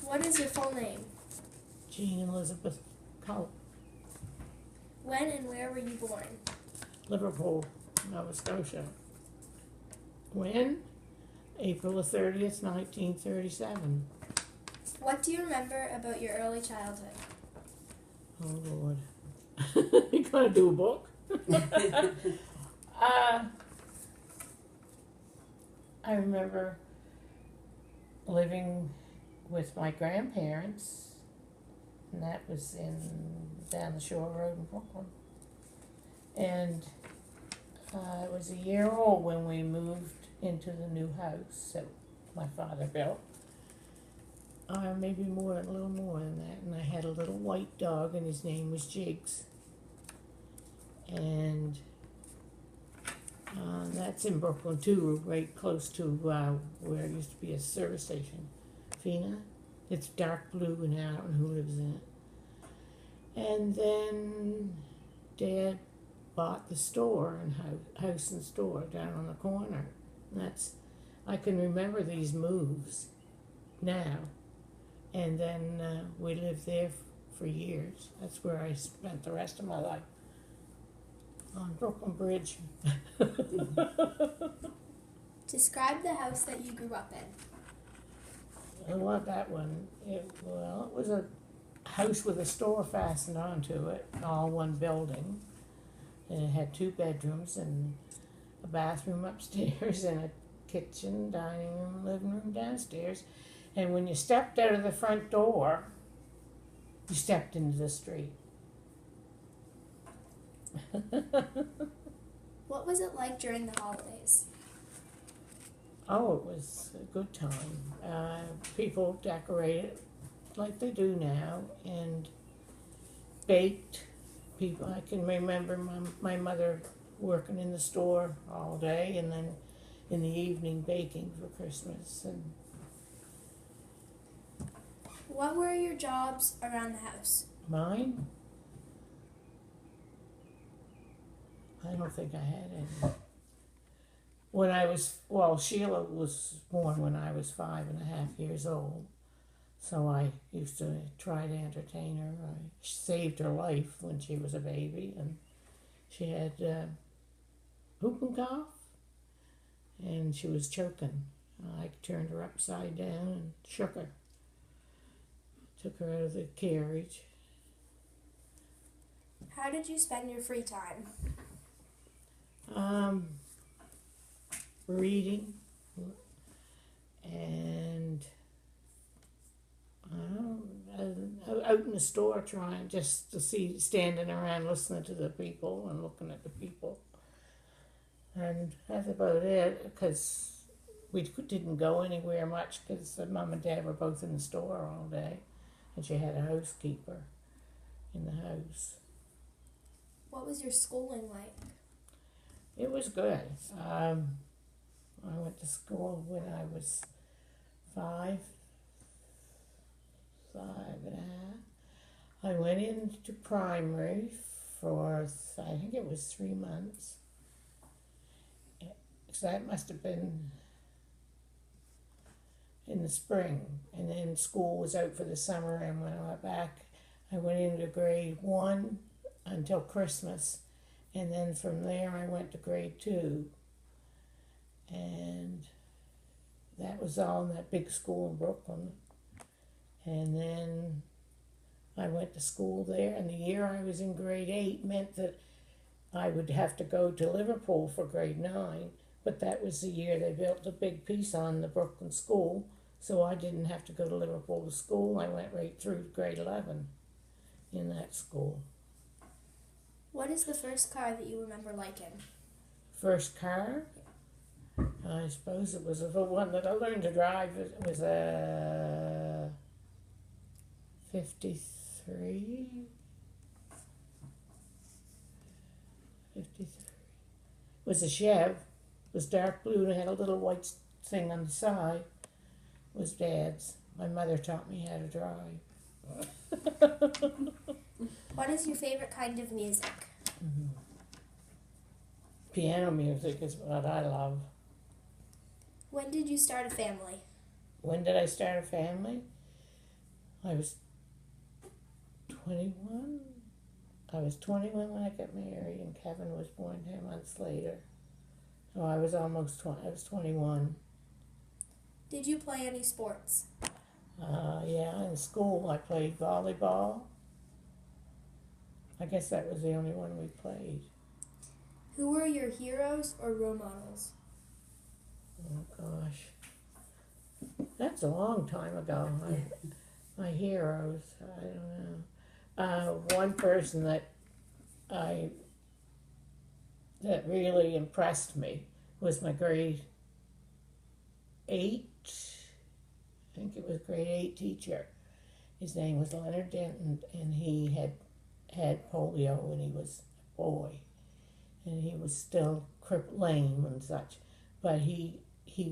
What is your full name? Jean Elizabeth Colp, When and where were you born? Liverpool, Nova Scotia. When? April the 30th, 1937. What do you remember about your early childhood? Oh, Lord. You gonna do a book? I remember living with my grandparents, and that was down the Shore Road in Brooklyn. And I was a year old when we moved into the new house that my father built. Maybe a little more than that. And I had a little white dog, and his name was Jigs. And that's in Brooklyn too, right close to where it used to be a service station. Fina. It's dark blue, and I don't know who lives in it. And then Dad bought the store and house and store down on the corner. And I can remember these moves now. And then we lived there for years. That's where I spent the rest of my life, on Brooklyn Bridge. Describe the house that you grew up in. I love that one. It was a house with a store fastened onto it, all one building. And it had 2 bedrooms and a bathroom upstairs and a kitchen, dining room, living room downstairs. And when you stepped out of the front door, you stepped into the street. What was it like during the holidays? Oh, it was a good time. People decorated like they do now and baked. I can remember my mother working in the store all day and then in the evening baking for Christmas. And what were your jobs around the house? mine? I don't think I had any. Sheila was born when I was 5.5 years old. So I used to try to entertain her. I saved her life when she was a baby, and she had whooping cough, and she was choking. I turned her upside down and shook her. Took her out of the carriage. How did you spend your free time? Reading and out in the store trying just to standing around listening to the people and looking at the people. And that's about it, because we didn't go anywhere much because Mom and Dad were both in the store all day, and she had a housekeeper in the house. What was your schooling like? It was good. I went to school when I was 5.5. I went into primary for, I think it was 3 months. So that must have been in the spring. And then school was out for the summer, and when I went back, I went into grade 1 until Christmas. And then from there I went to grade 2. And that was all in that big school in Brooklyn. And then I went to school there, and the year I was in grade 8 meant that I would have to go to Liverpool for grade 9, but that was the year they built a big piece on the Brooklyn school, so I didn't have to go to Liverpool to school. I went right through grade 11 in that school. What is the first car that you remember liking? First car? I suppose it was the one that I learned to drive. It was a 53. It was a Chev. It was dark blue and had a little white thing on the side. It was Dad's. My mother taught me how to drive. What is your favorite kind of music? Piano music is what I love. When did you start a family? When did I start a family? I was 21. I was 21 when I got married, and Kevin was born 10 months later. So I was almost 20. I was 21. Did you play any sports? Yeah, in school I played volleyball. I guess that was the only one we played. Who were your heroes or role models? Oh gosh, that's a long time ago. My heroes, I don't know. One person I that really impressed me was my grade 8. I think it was grade 8 teacher. His name was Leonard Denton, and he had polio when he was a boy, and he was still lame and such, but he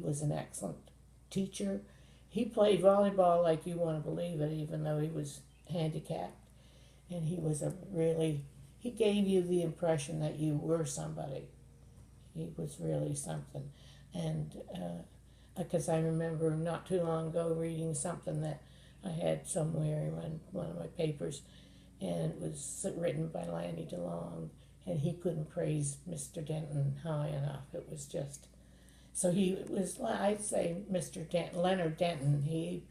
was an excellent teacher. He played volleyball like you want to believe it, even though he was handicapped, and he gave you the impression that you were somebody. He was really something, and because I remember not too long ago reading something that I had somewhere in one of my papers, and it was written by Lanny DeLong, and he couldn't praise Mr. Denton high enough. It was just, so he was, I'd say Mr. Denton, Leonard Denton, he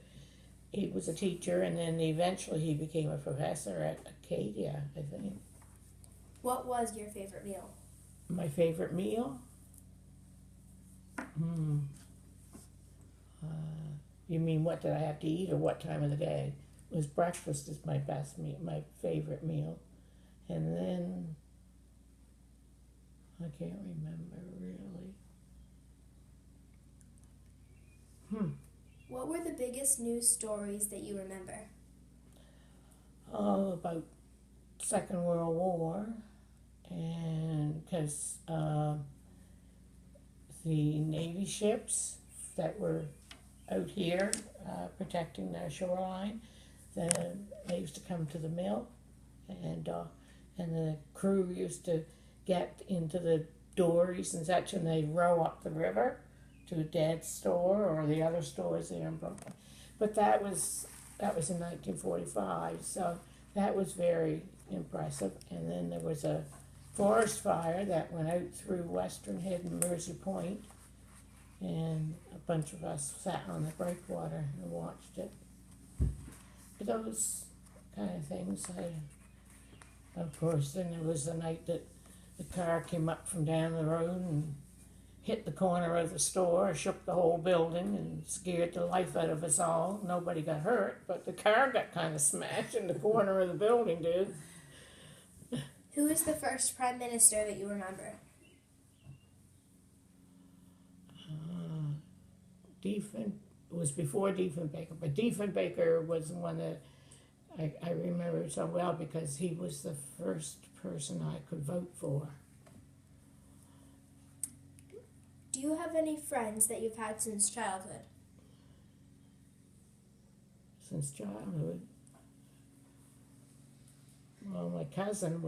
was a teacher, and then eventually he became a professor at Acadia, I think. What was your favorite meal? My favorite meal? You mean what did I have to eat or what time of the day? It was breakfast is my best meal, my favorite meal. And then, I can't remember really. What were the biggest news stories that you remember? Oh, about Second World War, and because the Navy ships that were out here protecting their shoreline, they used to come to the mill, and the crew used to get into the dories and such, and they'd row up the river to Dad's store or the other stores there in Brooklyn. But that was in 1945, so that was very impressive. And then there was a forest fire that went out through Western Head and Mersey Point, and a bunch of us sat on the breakwater and watched it. But those kind of things. Of course, then there was the night that the car came up from down the road and hit the corner of the store, shook the whole building, and scared the life out of us all. Nobody got hurt, but the car got kind of smashed, and the corner of the building did. Who is the first prime minister that you remember? It was before Diefenbaker, but Diefenbaker was the one that I remember so well because he was the first person I could vote for. Do you have any friends that you've had since childhood? Since childhood? Well, my cousin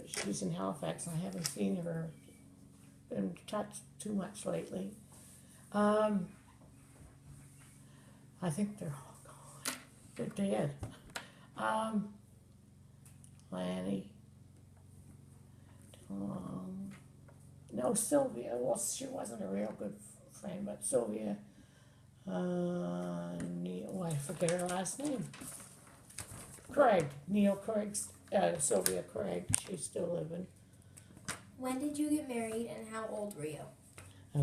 she's in Halifax, and I haven't seen her in touch too much lately. I think they're all gone. They're dead. Lanny. No, Sylvia. Well, she wasn't a real good friend, but Sylvia. Neil. I forget her last name. Craig. Neil Craig's. Sylvia Craig. She's still living. When did you get married, and how old were you? I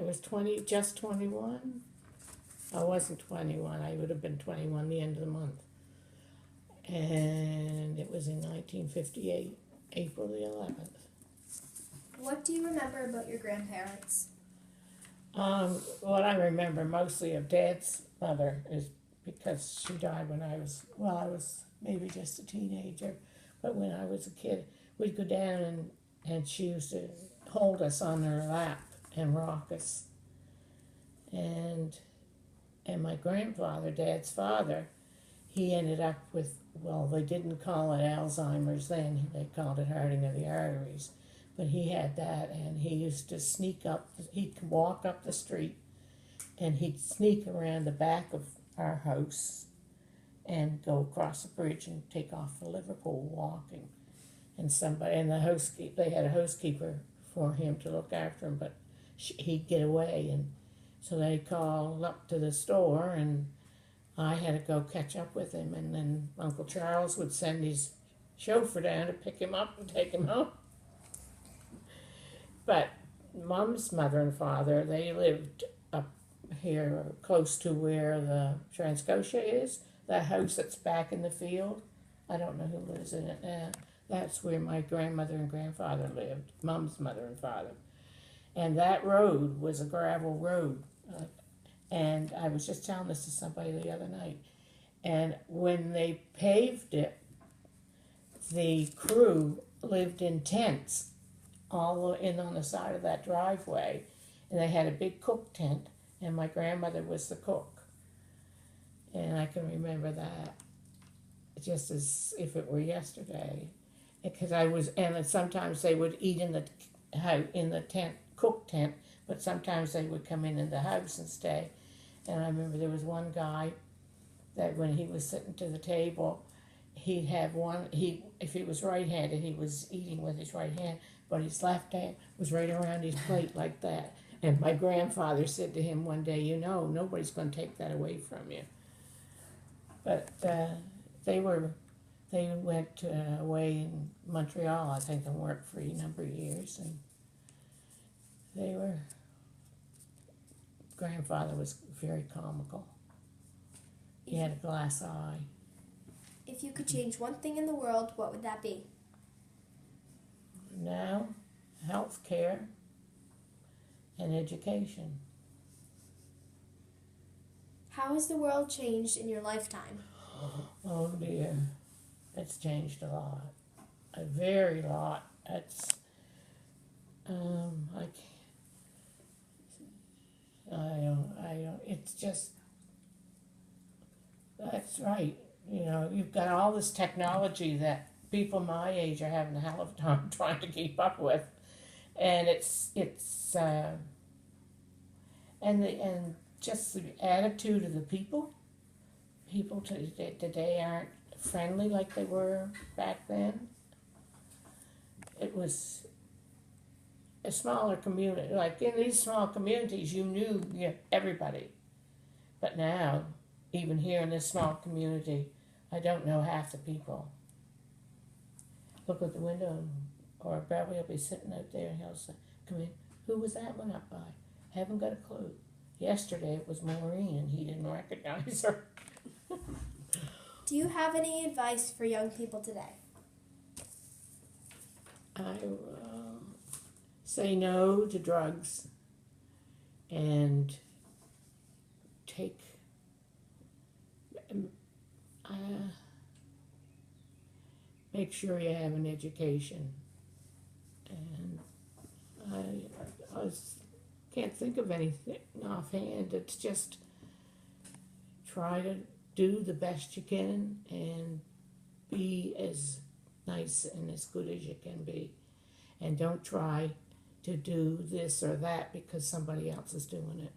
was 20, just 21. I wasn't 21. I would have been 21 the end of the month. And it was in 1958, April the 11th. What do you remember about your grandparents? What I remember mostly of Dad's mother is because she died when I was maybe just a teenager. But when I was a kid, we'd go down and she used to hold us on her lap and rock us. And my grandfather, Dad's father, he ended up with, well, they didn't call it Alzheimer's then, they called it hardening of the arteries. But he had that, and he used to sneak up, he'd walk up the street, and he'd sneak around the back of our house and go across the bridge and take off for Liverpool walking. And they had a housekeeper for him to look after him, but he'd get away, and so they called up to the store, and I had to go catch up with him, and then Uncle Charles would send his chauffeur down to pick him up and take him home. But Mom's mother and father, they lived up here close to where the Transcotia is, that house that's back in the field. I don't know who lives in it now. That's where my grandmother and grandfather lived, Mom's mother and father. And that road was a gravel road. And I was just telling this to somebody the other night. And when they paved it, the crew lived in tents all in on the side of that driveway. And they had a big cook tent, and my grandmother was the cook. And I can remember that just as if it were yesterday. Because and sometimes they would eat in the tent, cook tent, but sometimes they would come in the house and stay. And I remember there was one guy that when he was sitting to the table, he'd have if he was right-handed, he was eating with his right hand, but his left hand was right around his plate like that. And my grandfather said to him one day, nobody's going to take that away from you. But they went away in Montreal, I think, and worked for a number of years. And grandfather was very comical. He had a glass eye. If you could change one thing in the world, what would that be? Now, health care and education. How has the world changed in your lifetime? Oh dear, it's changed a lot, a very lot. It's just, that's right. You've got all this technology that people my age are having a hell of a time trying to keep up with, and and just the attitude of the people today aren't friendly like they were back then. It was a smaller community. Like in these small communities, you knew everybody. But now, even here in this small community, I don't know half the people. Look at the window, or Bradley will be sitting out there and he'll say, "Come in. Who was that one up by? Haven't got a clue." Yesterday it was Maureen and he didn't recognize her. Do you have any advice for young people today? I say no to drugs and make sure you have an education. And I can't think of anything offhand. It's just try to do the best you can and be as nice and as good as you can be. And don't try to do this or that because somebody else is doing it.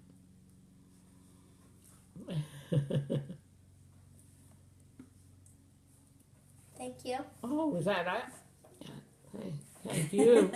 Thank you. Oh, was that it? Yeah. Thank you.